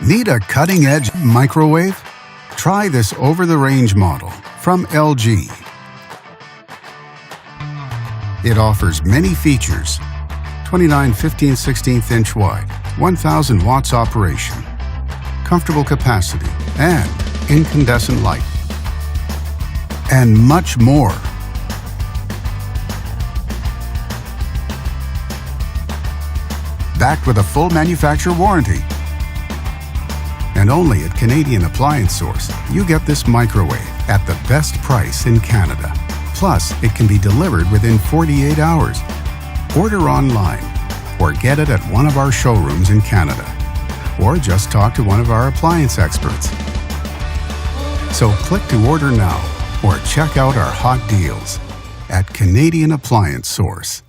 Need a cutting-edge microwave? Try this over-the-range model from LG. It offers many features: 29 15/16 inch wide, 1000 watts operation, comfortable capacity, and incandescent light, and much more. Backed with a full manufacturer warranty. And only at Canadian Appliance Source, you get this microwave at the best price in Canada. Plus, it can be delivered within 48 hours. Order online or get it at one of our showrooms in Canada. Or just talk to one of our appliance experts. So click to order now or check out our hot deals at Canadian Appliance Source.